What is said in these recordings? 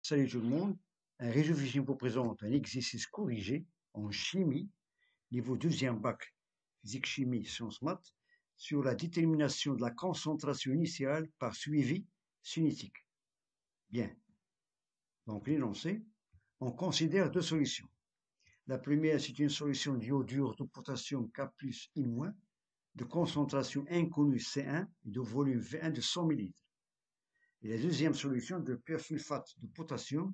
Salut tout le monde. Un révision vous présente un exercice corrigé en chimie, niveau 2e bac, physique-chimie, sciences maths, sur la détermination de la concentration initiale par suivi cinétique. Bien. Donc, l'énoncé, on considère deux solutions. La première, c'est une solution d'iodure de potassium K plus I-, de concentration inconnue C1 et de volume V1 de 100 ml. Et la deuxième solution de persulfate de potassium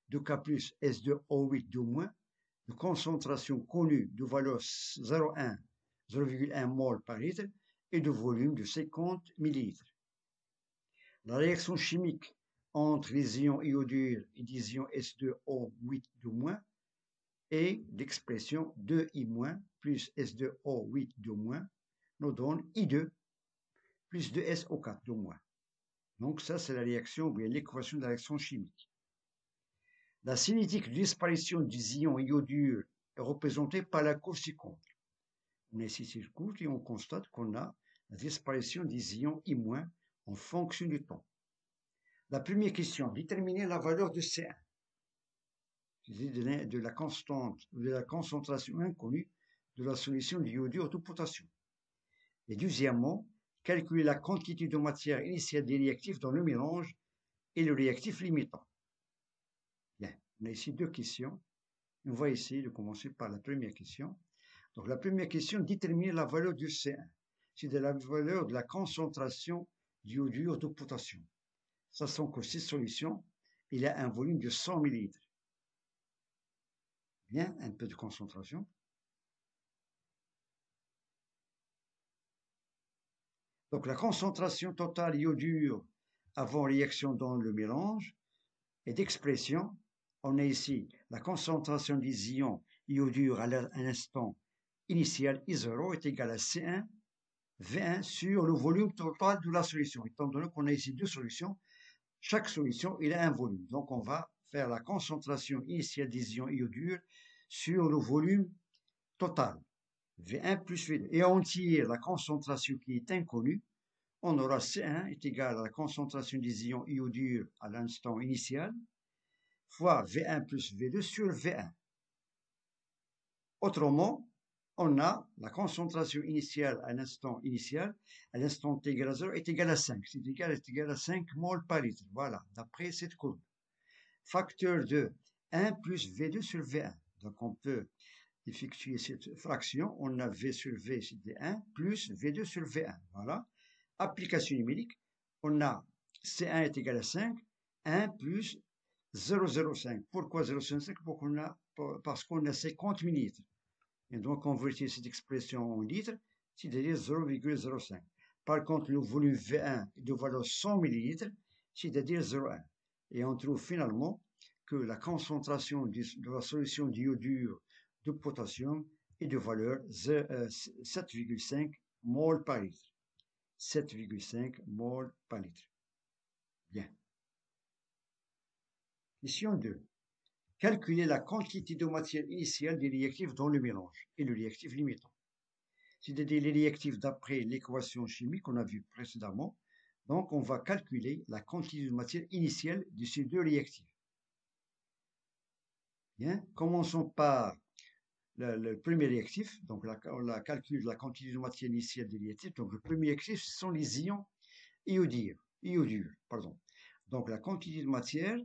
de K plus S2O8 2-, de concentration connue de valeur 0,1 mol par litre et de volume de 50 ml. La réaction chimique entre les ions iodure et les ions S2O8 2- est l'expression 2I- plus S2O8 2- nous donne I2 plus 2SO4 2-. Donc ça, c'est la réaction, ou bien l'équation de la réaction chimique. La cinétique de disparition des ions iodure est représentée par la courbe ci-contre. On a ici cette courbe et on constate qu'on a la disparition des ions I- en fonction du temps. La première question, déterminer la valeur de C1, de la constante, de la concentration inconnue de la solution d'iodure de potassium. Et deuxièmement, calculer la quantité de matière initiale des réactifs dans le mélange et le réactif limitant. Bien, on a ici deux questions. On va essayer de commencer par la première question. Donc la première question, déterminer la valeur du C1. C'est de la valeur de la concentration d'iodure de potassium. Sachant que cette solution, il a un volume de 100 ml. Bien, un peu de concentration. Donc la concentration totale iodure avant réaction dans le mélange est d'expression. On a ici la concentration des ions iodure à l'instant initial I0 est égal à C1 V1 sur le volume total de la solution. Étant donné qu'on a ici deux solutions, chaque solution il a un volume. Donc on va faire la concentration initiale des ions iodure sur le volume total V1 plus V2. Et on tire la concentration qui est inconnue. On aura C1 est égal à la concentration des ions iodure à l'instant initial fois V1 plus V2 sur V1. Autrement, on a la concentration initiale à l'instant initial, à l'instant t égal à 0 est égal à 5. C'est égal à 5 mol par litre. Voilà, d'après cette courbe. Facteur de 1 plus V2 sur V1. Donc on peut effectuer cette fraction. On a V sur V, c'était 1, plus V2 sur V1. Voilà. Application numérique. On a C1 est égal à 5, 1 plus 0,05. Pourquoi 0,05? Parce qu'on a 50 millilitres. Et donc, convertir cette expression en litres, c'est-à-dire 0,05. Par contre, le volume V1 est de valeur 100 millilitres, c'est-à-dire 0,1. Et on trouve finalement que la concentration de la solution d'iodure de potassium est de valeur 7,5 mol par litre. 7,5 mol par litre. Bien. Question 2. Calculer la quantité de matière initiale des réactifs dans le mélange et le réactif limitant. C'est-à-dire les réactifs d'après l'équation chimique qu'on a vue précédemment. Donc, on va calculer la quantité de matière initiale de ces deux réactifs. Bien, commençons par le premier réactif. Donc, la calcul de la quantité de matière initiale des réactifs. Donc, le premier réactif, ce sont les ions iodure. Donc, la quantité de matière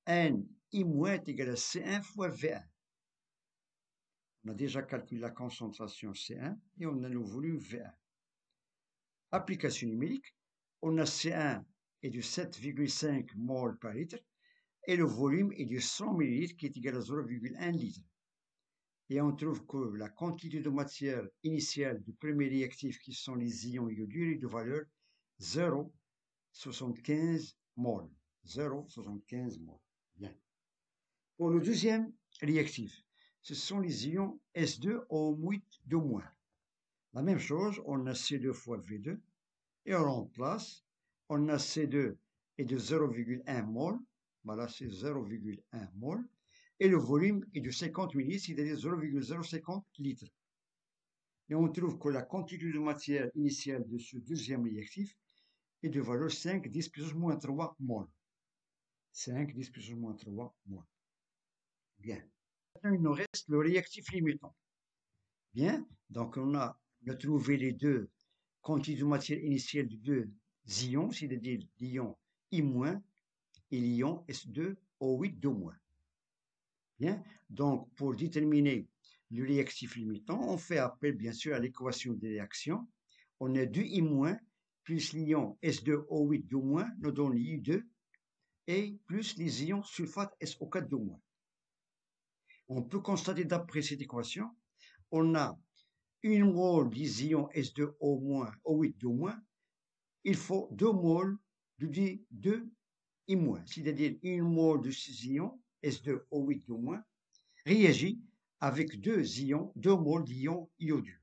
N I- est égal à C1 fois V1. On a déjà calculé la concentration C1 et on a le volume V1. Application numérique, on a C1 est de 7,5 mol par litre et le volume est de 100 ml qui est égal à 0,1 litre. Et on trouve que la quantité de matière initiale du premier réactif qui sont les ions iodure est de valeur 0,75 mol. 0,75 mol. Bien. Pour le deuxième réactif, ce sont les ions S2O8 2-. La même chose, on a C2 fois V2 et on remplace, on a C2 est de 0,1 mol, voilà c'est 0,1 mol, et le volume est de 50 ml, c'est-à-dire 0,050 litres. Et on trouve que la quantité de matière initiale de ce deuxième réactif est de valeur 5, 10 plus ou moins 3 mol. 5, 10 puissance moins 3, moins. Bien. Maintenant, il nous reste le réactif limitant. Bien. Donc, on a trouvé les deux quantités de matière initiale de deux ions, c'est-à-dire l'ion I- et l'ion S2O8 2-. Bien. Donc, pour déterminer le réactif limitant, on fait appel, bien sûr, à l'équation des réactions. On a 2I- plus l'ion S2O8 2-, nous donne I2, et plus les ions sulfate SO4 2-. On peut constater d'après cette équation, on a une mole des ions S2O-, O8 2-, il faut 2 moles de 2I-, c'est-à-dire une mole de ces ions S2O8 2- réagit avec 2 ions, 2 moles d'ions iodure.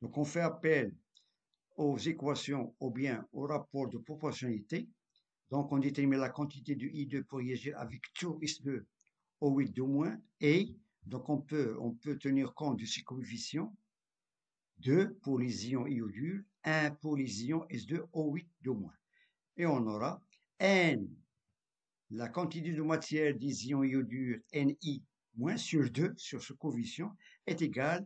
Donc on fait appel aux équations ou bien au rapport de proportionnalité. Donc on détermine la quantité de I2 pour réagir avec 2 S2O8 2- et donc on peut tenir compte de ces coefficients. 2 pour les ions iodures, 1 pour les ions S2O8 2-. Et on aura N, la quantité de matière des ions iodures Ni- sur 2 sur ce coefficient est égale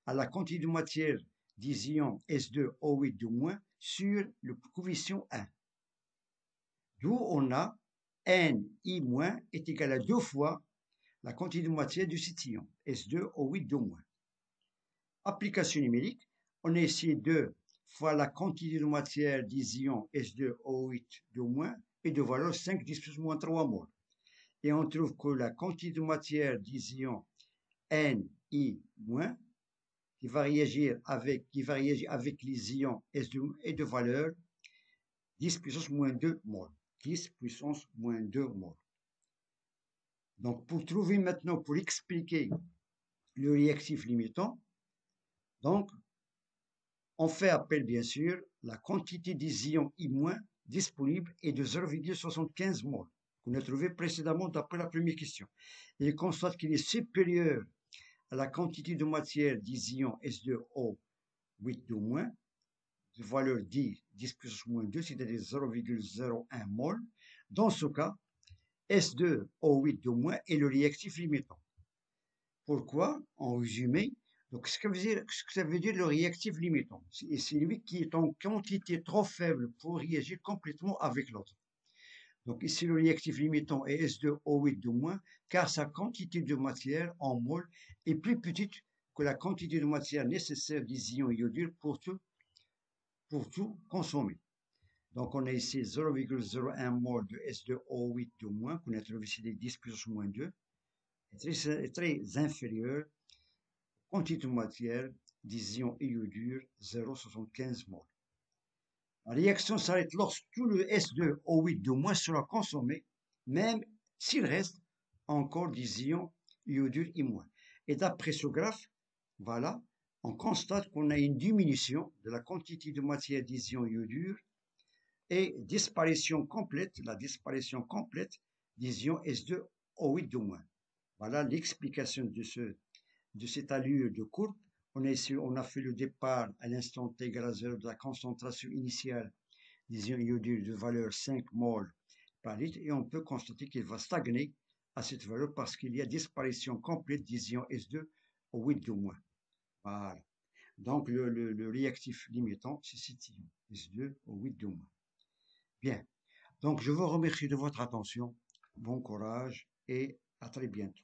à la quantité de matière des ions S2O8 2- sur le coefficient 1. D'où on a Ni- est égal à 2 fois la quantité de matière de cet ion S2O8 2-. Application numérique, on a ici 2 fois la quantité de matière des ions S2O8 2- et de valeur 5, 10 plus moins 3 mol. Et on trouve que la quantité de matière des ions Ni- qui va réagir avec les ions S2 est de valeur 10 puissance moins 2 mol. 10 puissance moins 2 mol. Donc, pour trouver maintenant, pour expliquer le réactif limitant, donc, on fait appel, bien sûr, la quantité des ions I- disponibles est de 0,75 mol, qu'on a trouvé précédemment d'après la première question. Et il constate qu'il est supérieur à la quantité de matière des ions S2O8 2-, de valeur 10 puissance moins 2, c'est-à-dire 0,01 mol. Dans ce cas, S2O8 2- est le réactif limitant. Pourquoi? En résumé, donc ce que ça veut dire le réactif limitant, c'est lui qui est en quantité trop faible pour réagir complètement avec l'autre. Donc ici, le réactif limitant est S2O8 2-, car sa quantité de matière en mol est plus petite que la quantité de matière nécessaire des ions iodures pour tout consommer. Donc on a ici 0,01 mol de S2O8 2-, qu'on a trouvé ici des 10 plus moins 2, est très inférieur quantité de matière des ions iodures 0,75 mol. La réaction s'arrête lorsque tout le S2O8 2- sera consommé, même s'il reste encore des ions iodures I-. Et d'après ce graphe, voilà, on constate qu'on a une diminution de la quantité de matière des ions iodures et la disparition complète des ions S2O8 2-. Voilà l'explication de cette allure de courbe. On a fait le départ à l'instant t égale à 0 de la concentration initiale des ions iodures de valeur 5 mol par litre et on peut constater qu'il va stagner à cette valeur parce qu'il y a disparition complète des ions S2O8 2-. Voilà. Donc le réactif limitant, c'est cet ion S2O8 2-. Bien. Donc je vous remercie de votre attention. Bon courage et à très bientôt.